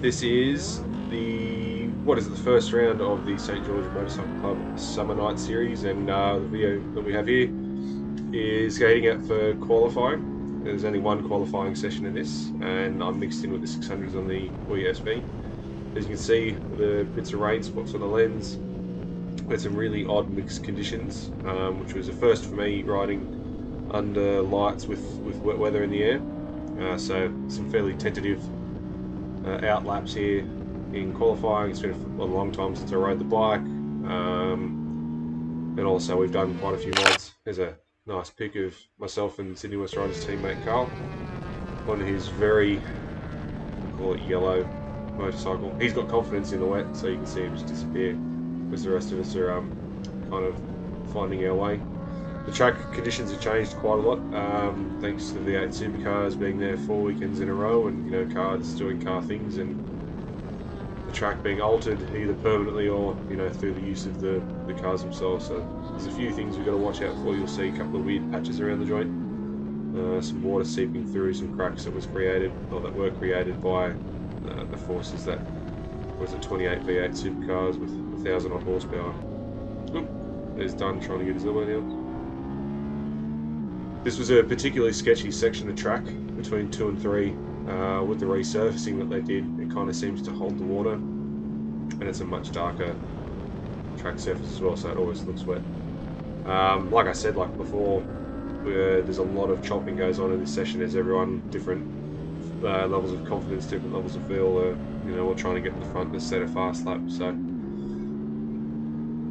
This is the first round of the St George Motorcycle Club Summer Night Series, and the video that we have here is heading out for qualifying. There's only one qualifying session in this, and I'm mixed in with the 600s on the USB. As you can see, the bits of rain spots on the lens. We had some really odd mixed conditions, which was a first for me riding under lights with wet weather in the air. So some fairly tentative out laps here in qualifying. It's been a long time since I rode the bike, and also we've done quite a few mods. There's a nice pic of myself and Sydney West Riders teammate Carl on his very, call it yellow motorcycle. He's got confidence in the wet, so you can see him just disappear, because the rest of us are kind of finding our way. The track conditions have changed quite a lot, thanks to the V8 supercars being there 4 weekends in a row, and cars doing car things, and the track being altered either permanently or through the use of the cars themselves. So there's a few things we've got to watch out for. You'll see a couple of weird patches around the joint, some water seeping through some cracks that were created by the forces that was it 28 V8 supercars with 1,000 odd horsepower. Oop, there's Dunn trying to get his elbow down. This was a particularly sketchy section of track between 2 and 3. With the resurfacing that they did, it kind of seems to hold the water, and it's a much darker track surface as well, so it always looks wet. Like I said, like before, there's a lot of chopping goes on in this session as everyone, different levels of confidence, different levels of feel, we're trying to get to the front to set a fast lap. So I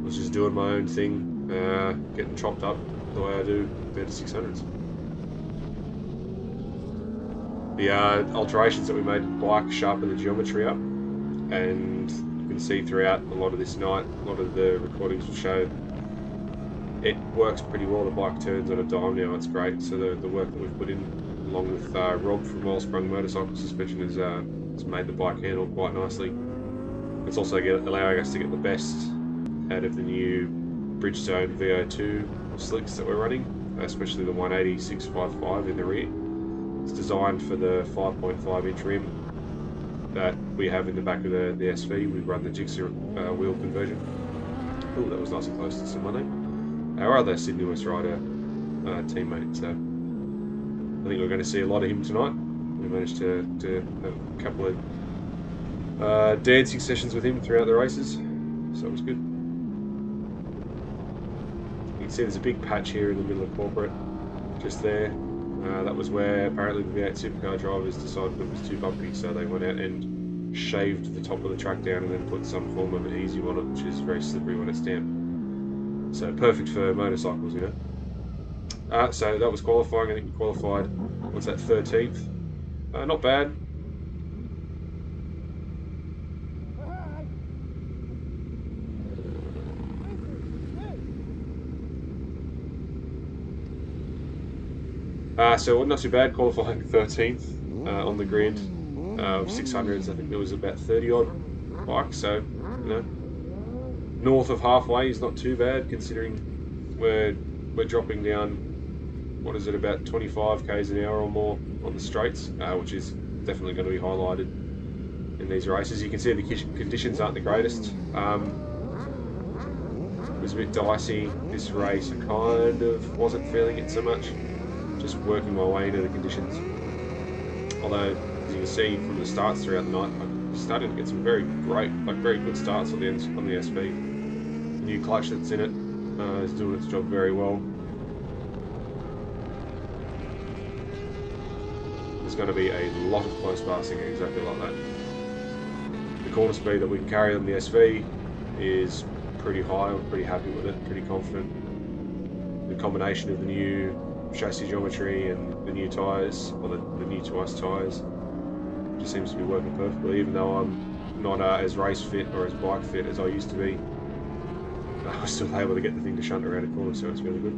was just doing my own thing, getting chopped up the way I do compared to 600s. The alterations that we made to the bike sharpened the geometry up, and you can see throughout a lot of this night, a lot of the recordings will show it works pretty well. The bike turns on a dime now, it's great. So the work that we've put in, along with Rob from Wellsprung Motorcycle Suspension, has made the bike handle quite nicely. It's also allowing us to get the best out of the new Bridgestone VO2 slicks that we're running, especially the 180 655 in the rear. It's designed for the 5.5 inch rim that we have in the back of the SV. We run the Jigsaw wheel conversion. Oh, that was nice and close to Simone, our other Sydney West Rider teammate. So I think we're going to see a lot of him tonight. We managed to have a couple of dancing sessions with him throughout the races, so it was good. You can see there's a big patch here in the middle of corporate, just there. That was where apparently the V8 supercar drivers decided it was too bumpy, so they went out and shaved the top of the track down and then put some form of adhesive on it, which is very slippery when it's damp. So perfect for motorcycles, So that was qualifying. I think we qualified, what's that, 13th? Not bad. So not too bad, qualifying 13th on the grid of 600s. I think there was about 30 odd bikes, so north of halfway is not too bad, considering we're dropping down, what is it, about 25 k's an hour or more on the straights, which is definitely going to be highlighted in these races. You can see the conditions aren't the greatest. It was a bit dicey this race. I kind of wasn't feeling it so much, just working my way into the conditions. Although, as you can see from the starts throughout the night, I'm starting to get some very good starts on the SV. The new clutch that's in it is doing its job very well. There's going to be a lot of close passing exactly like that. The corner speed that we can carry on the SV is pretty high. I'm pretty happy with it, pretty confident. The combination of the new chassis geometry and the new tyres, or the new to us tyres, just seems to be working perfectly. Even though I'm not as race fit or as bike fit as I used to be, I was still able to get the thing to shunt around a corner, so it's really good.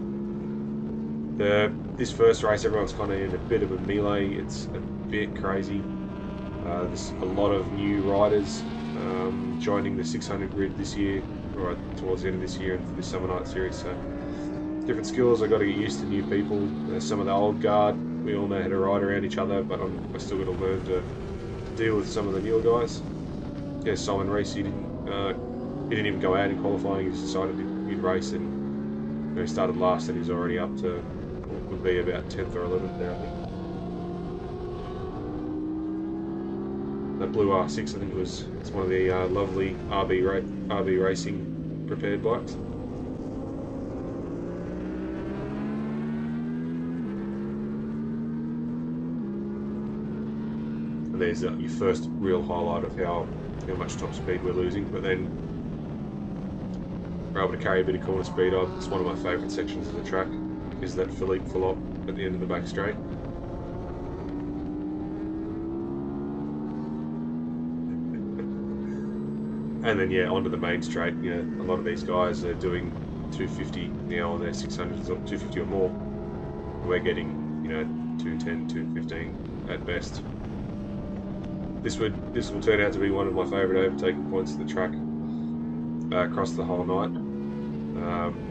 This first race, everyone's kind of in a bit of a melee. It's a bit crazy. There's a lot of new riders joining the 600 grid this year, or towards the end of this year and for this summer night series. So different skills. I've got to get used to new people. Some of the old guard, we all know how to ride around each other, but I still got to learn to to deal with some of the newer guys. Yeah, Simon Reese, he didn't even go out in qualifying. He just decided he'd race, and he started last, and he's already up to what would be about 10th or 11th there, I think. That blue R6, I think it's one of the lovely RB Racing prepared bikes. And there's your first real highlight of how much top speed we're losing, but then we're able to carry a bit of corner speed on. It's one of my favourite sections of the track, is that Philippe Philop at the end of the back straight. And then yeah, onto the main straight. You know, a lot of these guys are doing 250 now on their 600s, or 250 or more. We're getting, you know, 210, 215 at best. This will turn out to be one of my favourite overtaking points of the track across the whole night.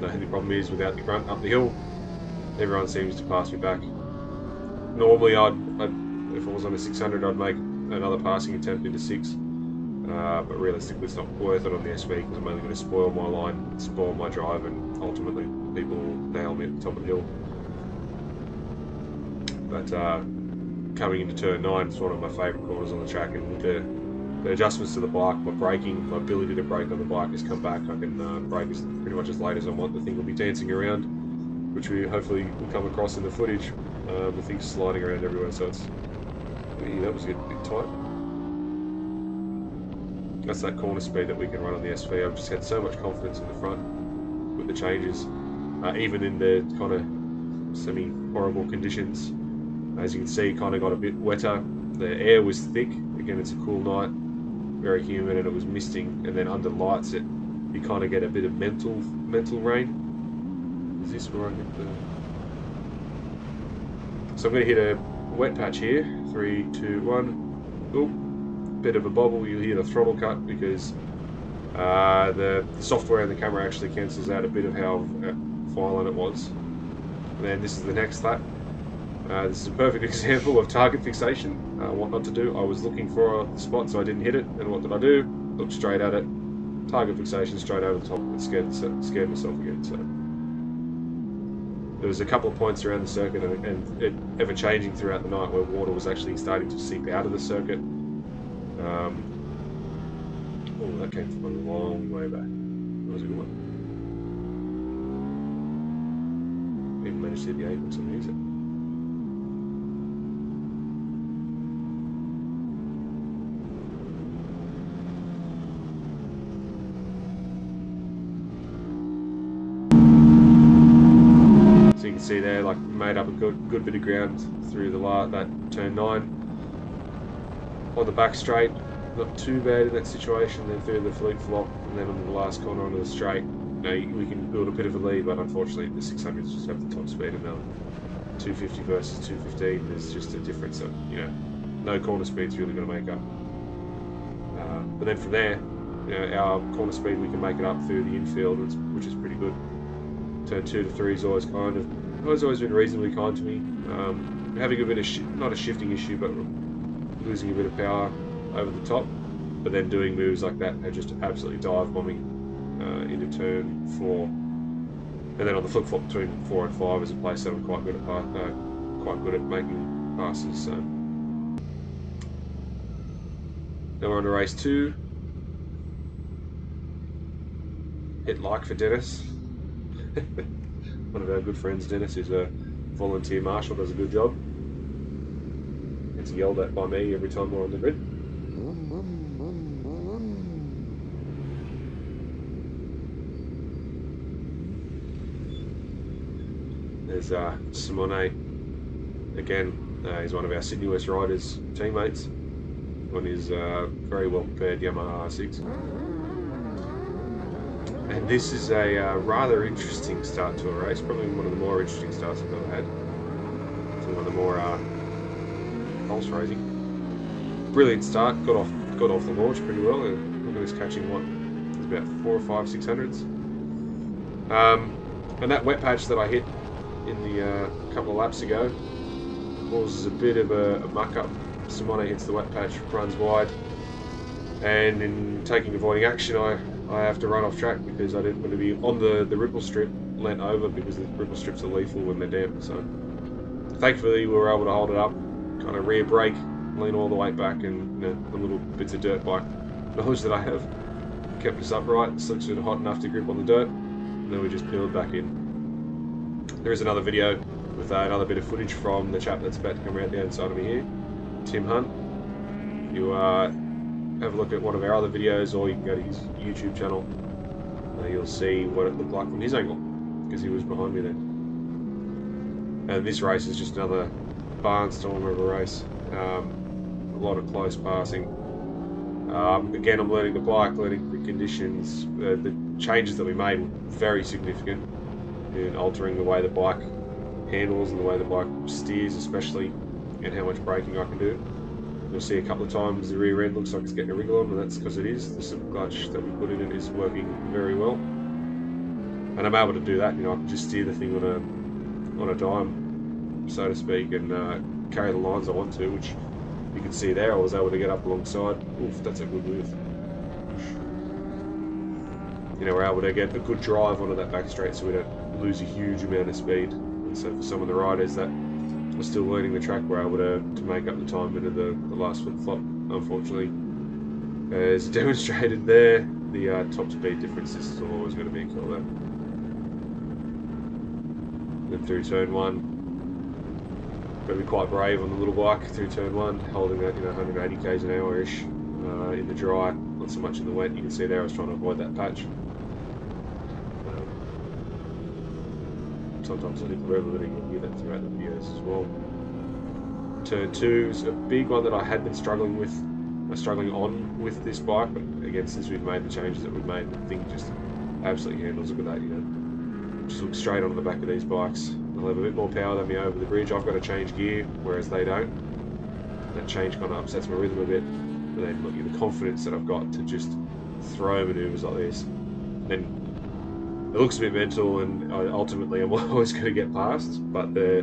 The only problem is without the grunt up the hill, everyone seems to pass me back. Normally, if I was on a 600, I'd make another passing attempt into 6. But realistically, it's not worth it on the SV because I'm only going to spoil my line, spoil my drive, and ultimately people will nail me at the top of the hill. But coming into turn 9, it's one of my favourite corners on the track, and with the adjustments to the bike, my braking, my ability to brake on the bike has come back. I can brake pretty much as late as I want. The thing will be dancing around, which we hopefully will come across in the footage. The thing's sliding around everywhere, so it's that was getting a bit tight. That's that corner speed that we can run on the SV. I've just had so much confidence in the front with the changes, even in the kind of semi-horrible conditions. As you can see, kind of got a bit wetter. The air was thick. Again, it's a cool night, very humid, and it was misting. And then under lights, you kind of get a bit of mental rain. Is this where I get the? So I'm going to hit a wet patch here. 3, 2, 1. Oop. Bit of a bobble. You'll hear the throttle cut because the software in the camera actually cancels out a bit of how violent it was. And then this is the next lap. This is a perfect example of target fixation. What not to do. I was looking for a spot, so I didn't hit it. And what did I do? Looked straight at it. Target fixation straight over the top. It scared myself again. So there was a couple of points around the circuit, and it ever changing throughout the night, where water was actually starting to seep out of the circuit. Oh, that came from a long way back. That was a good one. Even managed to hit the apex on music. So you can see there, like, made up a good bit of ground through that turn 9. On the back straight, not too bad in that situation. Then through the Philippe Flop, and then on the last corner onto the straight, we can build a bit of a lead. But unfortunately, the 600s just have the top speed, and the 250 versus 215, there's just a difference that no corner speed's really going to make up. But then from there, our corner speed, we can make it up through the infield, which is pretty good. Turn 2 to 3 is always always been reasonably kind to me. Having a bit of not a shifting issue, but losing a bit of power over the top, but then doing moves like that are just absolutely dive bombing into turn 4, and then on the flip flop between 4 and 5 is a place that I'm quite good at making passes. So now we're on to race 2. Hit like for Dennis. One of our good friends, Dennis, who's a volunteer marshal, does a good job. Gets yelled at by me every time we're on the grid. There's Simone again. He's one of our Sydney West Riders teammates on his very well prepared Yamaha R6. And this is a rather interesting start to a race, probably one of the more interesting starts I've ever had. It's one of the more pulse racing. Brilliant start, got off the launch pretty well, and look at this catching what? It's about 4 or 5 600s. And that wet patch that I hit in the couple of laps ago causes a bit of a muck up Simone hits the wet patch, runs wide, and in taking avoiding action, I have to run off track because I didn't want to be on the ripple strip, lent over, because the ripple strips are lethal when they're damp. So thankfully we were able to hold it up, kind of rear brake, lean all the way back, and the little bits of dirt bike knowledge that I have kept us upright. Slicks were hot enough to grip on the dirt, and then we just peeled back in. There is another video with another bit of footage from the chap that's about to come around the outside of me here, Tim Hunt. You have a look at one of our other videos, or you can go to his YouTube channel. You'll see what it looked like from his angle, because he was behind me then. And this race is just another barnstormer of a race. A lot of close passing. Again, I'm learning the bike, learning the conditions. The changes that we made were very significant in altering the way the bike handles and the way the bike steers, especially, and how much braking I can do. You'll see a couple of times the rear end looks like it's getting a wriggle on, and that's because it is. The super clutch that we put in it is working very well, and I'm able to do that. I can just steer the thing on a dime, so to speak, and carry the lines I want to, which you can see there. I was able to get up alongside. Oof, that's a good move. We're able to get a good drive onto that back straight, so we don't lose a huge amount of speed. And so for some of the riders that are still learning the track, we're able to make up the time into the last flip flop. Unfortunately, as demonstrated there, the top speed difference is always going to be a killer. Then through turn one, got to be quite brave on the little bike through turn one, holding that 180 k's an hour ish in the dry, not so much in the wet. You can see there I was trying to avoid that patch. Sometimes I think we're letting you hear that throughout the videos as well. Turn two is a big one that I had been struggling on with this bike, but again, since we've made the changes that we've made, the thing just absolutely handles. Look at that, just look straight onto the back of these bikes. They'll have a bit more power than me over the bridge. I've got to change gear, whereas they don't. That change kind of upsets my rhythm a bit. But then look at the confidence that I've got to just throw manoeuvres like this. And it looks a bit mental, and ultimately I'm always going to get past, but the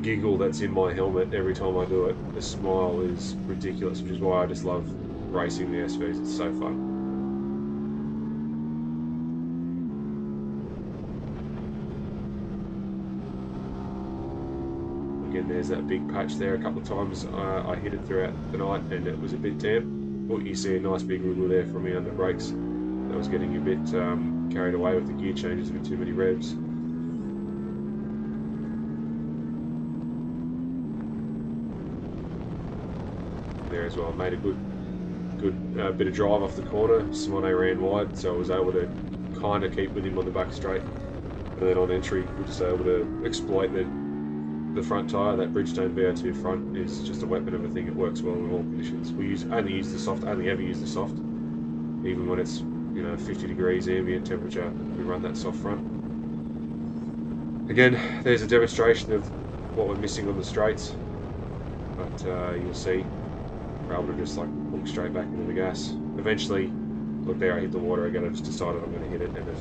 giggle that's in my helmet every time I do it, the smile is ridiculous, which is why I just love racing the SVs. It's so fun. Again, there's that big patch there. A couple of times I hit it throughout the night and it was a bit damp. Well, you see a nice big wiggle there from me under brakes. That was getting a bit carried away with the gear changes, a bit too many revs. There as well, made a good bit of drive off the corner. Simone ran wide, so I was able to kind of keep with him on the back straight. And then on entry, we're just able to exploit the front tyre. That Bridgestone VO2 front is just a weapon of a thing. It works well in all conditions. We only ever use the soft, even when it's 50 degrees ambient temperature. We run that soft front. Again, there's a demonstration of what we're missing on the straights, but you'll see we're able to just hook straight back into the gas. Eventually, look there, I hit the water again. I just decided I'm going to hit it, and if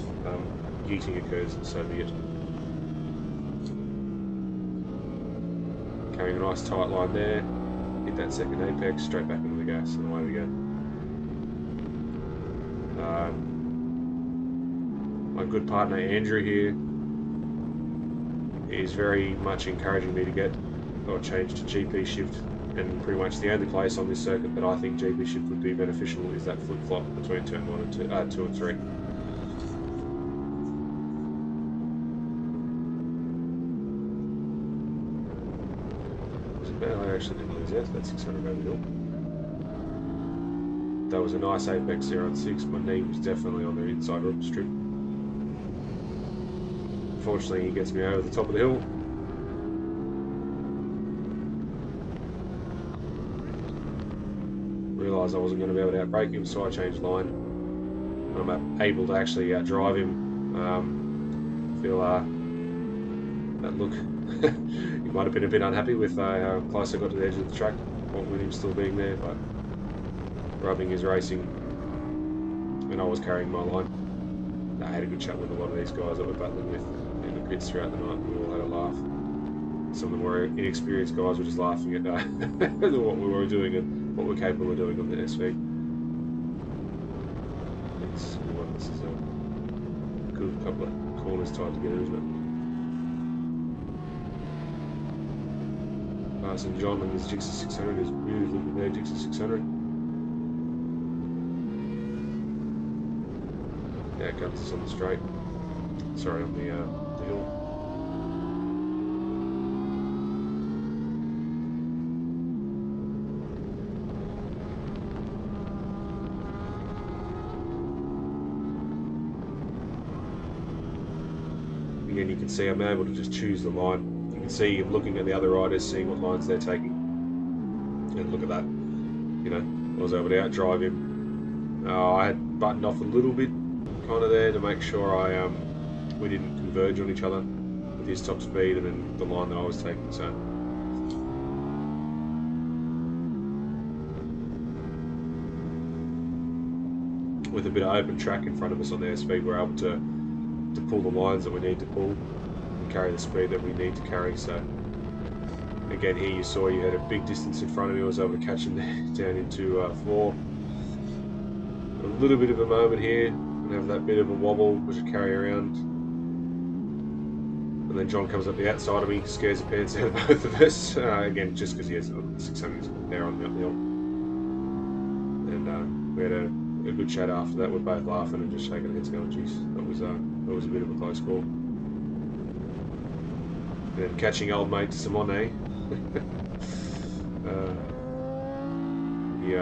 yeeting occurs, so be it. Carrying a nice tight line there, hit that second apex, straight back into the gas, and away we go. My good partner Andrew here is very much encouraging me to get or change to GP shift, and pretty much the only place on this circuit that I think GP shift would be beneficial is that flip flop between turn 1 and 2 and 3. I actually didn't lose out, that's 600 over the hill. That was a nice apex there on 6. My knee was definitely on the inside ripple strip. Unfortunately, he gets me over the top of the hill. Realised I wasn't going to be able to outbrake him, so I changed line. I'm able to actually outdrive him. Feel that look. He might have been a bit unhappy with how close I got to the edge of the track, with him still being there, but rubbing is racing, and I was carrying my line. I had a good chat with a lot of these guys that we're battling with in the pits throughout the night. We all had a laugh. some of the more inexperienced guys were just laughing at what we were doing and what we're capable of doing on the SV. This is a good couple of corners tied together, isn't it? Passing John and his Gixxer 600 is beautifully good there, Gixxer 600. Yeah, it comes on the straight. Sorry, on the hill. Again, you can see I'm able to just choose the line. You can see I'm looking at the other riders, seeing what lines they're taking. And look at that. You know, I was able to outdrive him. I had buttoned off a little bit kind of there to make sure we didn't converge on each other with his top speed and then the line that I was taking. So with a bit of open track in front of us on the airspeed, we're able to pull the lines that we need to pull and carry the speed that we need to carry. So again, here you saw you had a big distance in front of me. I was able to catch him down into 4. A little bit of a moment here and have that bit of a wobble which I carry around, and then John comes up the outside of me, scares the pants out of both of us, again just because he has 600 there on the uphill. And we had a good chat after that. We're both laughing and just shaking our heads going, geez, that was a bit of a close call. And then catching old mate Simone. He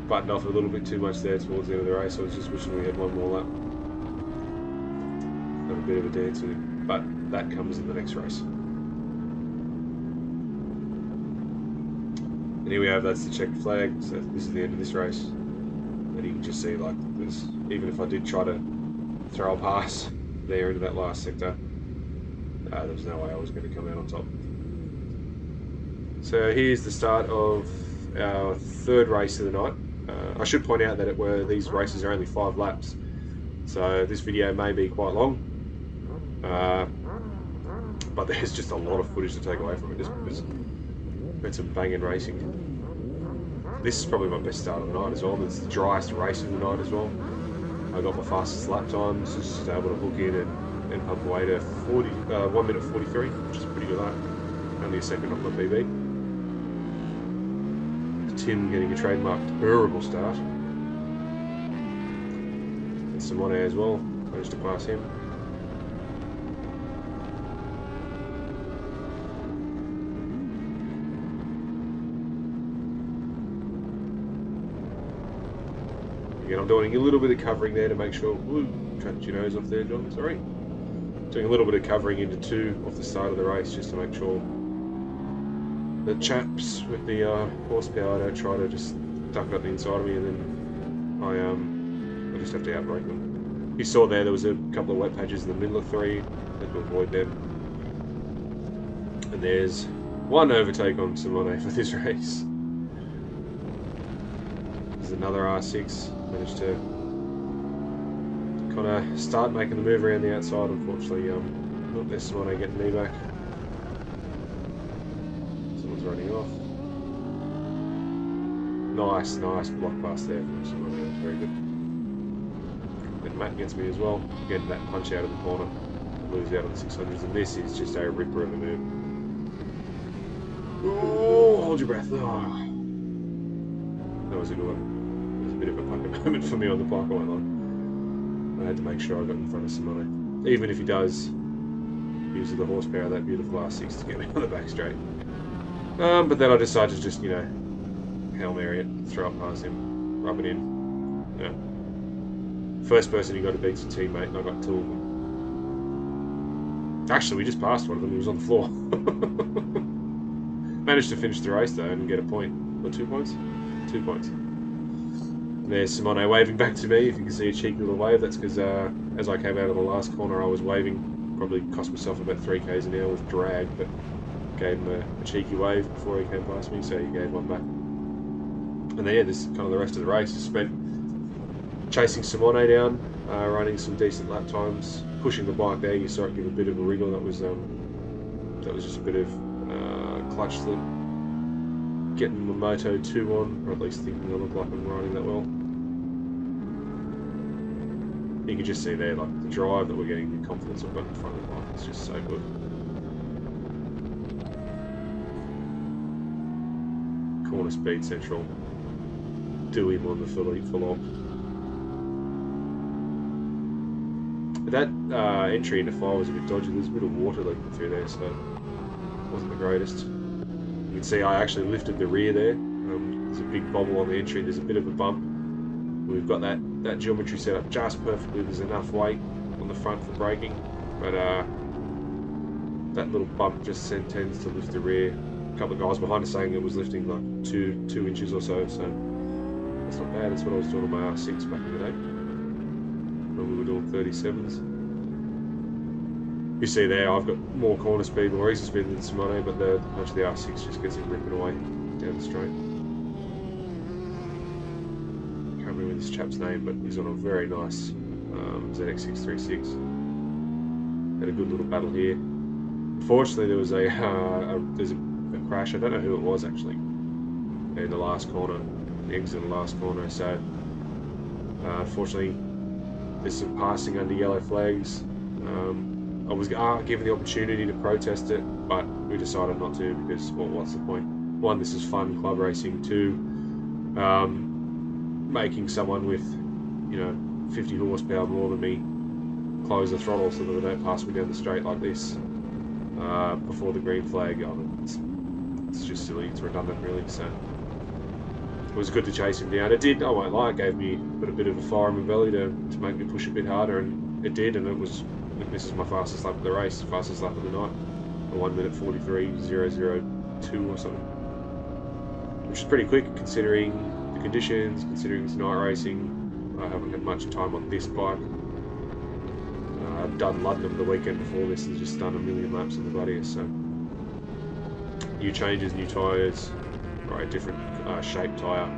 buttoned off a little bit too much there towards the end of the race. I was just wishing we had one more lap. Have a bit of a dance with him, but that comes in the next race. And here we have, that's the checkered flag. So this is the end of this race. And you can just see, like, this, even if I did try to throw a pass there into that last sector, there was no way I was going to come out on top. So here's the start of our third race of the night. I should point out that these races are only 5 laps, so this video may be quite long, but there's just a lot of footage to take away from it just because we've had some banging racing. This is probably my best start of the night as well. It's the driest race of the night as well. I got my fastest lap times, just able to hook in and pump away to 1 minute 43, which is pretty good lap. Only a second off my PB. Tim getting a trademarked terrible start. And Simone as well, managed to pass him. Again, I'm doing a little bit of covering there to make sure. Ooh, trapped your nose off there, John, sorry. Doing a little bit of covering into 2 off the start of the race just to make sure the chaps with the horsepower don't try to just duck it up the inside of me, and then I just have to outbrake them. You saw there was a couple of wet patches in the middle of 3, had to avoid them. And there's 1 overtake on Simone for this race. There's another R6, managed to kind of start making the move around the outside. Unfortunately, not there's Simone getting me back. Running off. Nice block pass there from Simone. That was very good. Then Matt gets me as well. Getting that punch out of the corner. Lose out on the 600s, and this is just a ripper of a move. Oh, hold your breath. Oh. That was a good one. It was a bit of a pucker moment for me on the park line. I had to make sure I got in front of Simone. Even if he does use the horsepower of that beautiful R6 to get me on the back straight. But then I decided to just, Hail Mary it, throw up past him, rub it in. First person who got to beat's a teammate, and I got 2 of them. Actually, we just passed one of them, he was on the floor. Managed to finish the race though and get a point. Or 2 points? 2 points. And there's Simone waving back to me. If you can see a cheeky little wave, that's because as I came out of the last corner I was waving. Probably cost myself about 3 k's an hour with drag, but gave him a cheeky wave before he came past me, so he gave one back. And then this is kind of the rest of the race is spent chasing Simone down, running some decent lap times, pushing the bike there. You saw it give a bit of a wriggle. That was That was just a bit of clutch slip. Getting my Moto 2 on, or at least thinking I look like I'm riding that well. You can just see there, like the drive that we're getting, the confidence I've got in front of the bike. It's just so good. Corner speed central. Do him on the full op. That entry into fire was a bit dodgy. There's a bit of water leaking through there, so it wasn't the greatest. You can see I actually lifted the rear there. There's a big bobble on the entry. There's a bit of a bump. We've got that geometry set up just perfectly. There's enough weight on the front for braking, but that little bump just tends to lift the rear. A couple of guys behind us saying it was lifting like two inches or so. So that's not bad. That's what I was doing on my R6 back in the day when we were doing 37s. You see there, I've got more corner speed, more exit speed than Simone, but the punch of the R6 just gets him ripping away down the straight. Can't remember this chap's name, but he's on a very nice ZX636. Had a good little battle here. Unfortunately, there was there's a crash. I don't know who it was actually in the last corner, the exit of the last corner. So unfortunately, there's some passing under yellow flags. I was given the opportunity to protest it, but we decided not to because, well, what's the point? One, this is fun club racing. Two, making someone with, 50 horsepower more than me close the throttle so that they don't pass me down the straight like this before the green flag. It's just silly. It's redundant, really. So it was good to chase him down. It did. I won't lie. It gave me a bit of a fire in my belly to make me push a bit harder, and it did. And this is my fastest lap of the race, fastest lap of the night, a 1:43.002 or something, which is pretty quick considering the conditions, considering it's night racing. I haven't had much time on this bike. I've done London the weekend before this and just done a million laps on the bloody, so new changes, new tyres, right, different shape tyre.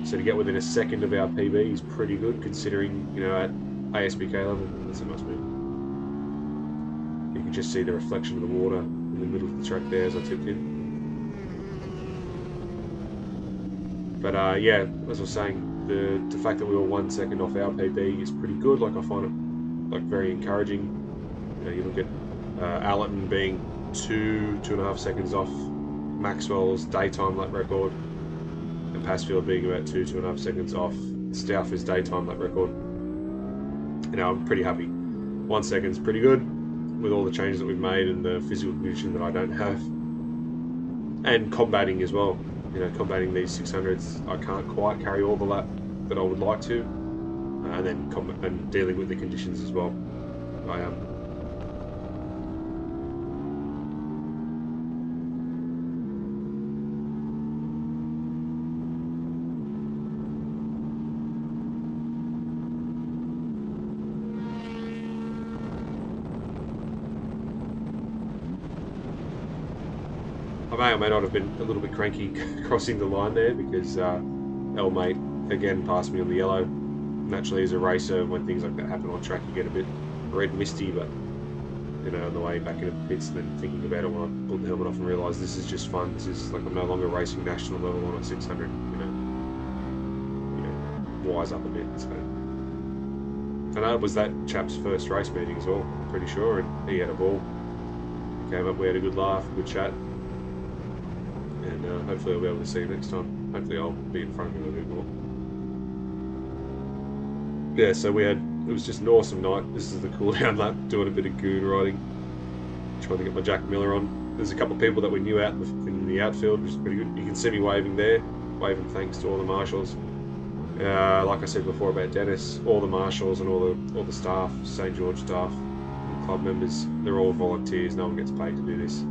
So to get within a second of our PB is pretty good considering, at ASBK level, as it must be. You can just see the reflection of the water in the middle of the track there as I tipped in. But yeah, as I was saying, the fact that we were 1 second off our PB is pretty good. Like, I find it very encouraging. You look at Allerton being 2.5 seconds off Maxwell's daytime lap record, and Passfield being about 2.5 seconds off Stauffer's daytime lap record. I'm pretty happy. 1 second's pretty good with all the changes that we've made and the physical condition that I don't have, and combating as well. Combating these 600s, I can't quite carry all the lap that I would like to, and then dealing with the conditions as well. I am. I may or may not have been a little bit cranky crossing the line there because L-Mate again passed me on the yellow. Naturally, as a racer, when things like that happen on track, you get a bit red misty, but on the way back into the pits and then thinking about it when I pulled the helmet off and realised this is just fun. This is like, I'm no longer racing national level on a 600, wise up a bit. So, and that was that chap's first race meeting as well, I'm pretty sure, and he had a ball. Came up, we had a good laugh, good chat. And hopefully I'll be able to see you next time. Hopefully I'll be in front of him a bit more. Yeah, so it was just an awesome night. This is the cool down lap, doing a bit of goon riding, trying to get my Jack Miller on. There's a couple of people that we knew out in the outfield, which is pretty good. You can see me waving there, waving thanks to all the marshals. Like I said before about Dennis, all the marshals and all the staff, St George staff, club members, they're all volunteers. No one gets paid to do this.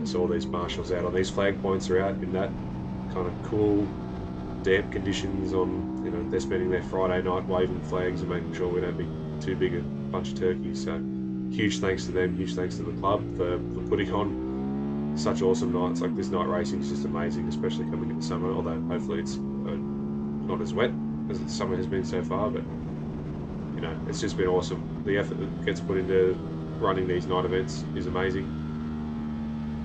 So all these marshals out on these flag points are out in that kind of cool, damp conditions they're spending their Friday night waving flags and making sure we don't be too big a bunch of turkeys. So huge thanks to them, huge thanks to the club for putting on such awesome nights. Like, this night racing is just amazing, especially coming in the summer, although hopefully it's not as wet as the summer has been so far, but it's just been awesome. The effort that gets put into running these night events is amazing.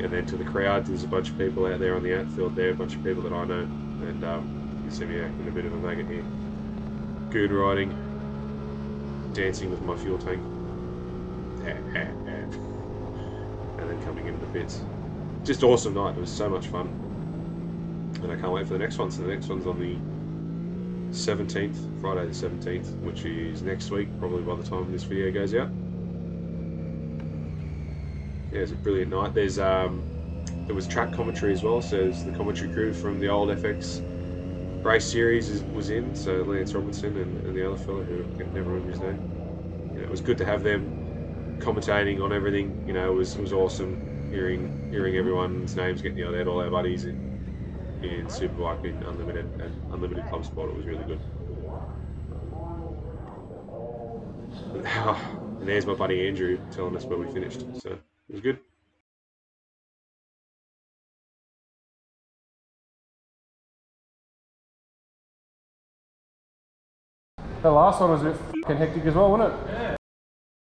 And then to the crowd, there's a bunch of people out there on the outfield there, a bunch of people that I know, and you see me acting a bit of a maggot here. Goon riding, dancing with my fuel tank, and then coming into the pits. Just awesome night. It was so much fun, and I can't wait for the next one. So the next one's on the 17th, Friday the 17th, which is next week, probably by the time this video goes out. Yeah, it's a brilliant night. There was track commentary as well, so there's the commentary crew from the old FX race series was in, so Lance Robinson and the other fellow who I can never remember his name. You know, it was good to have them commentating on everything. You know, it was awesome hearing everyone's names getting yelled out, all our buddies in Superbike, in Unlimited and Unlimited Club Sport. It was really good. And there's my buddy Andrew telling us where we finished, so it was good. The last one was a bit fucking hectic as well, wasn't it?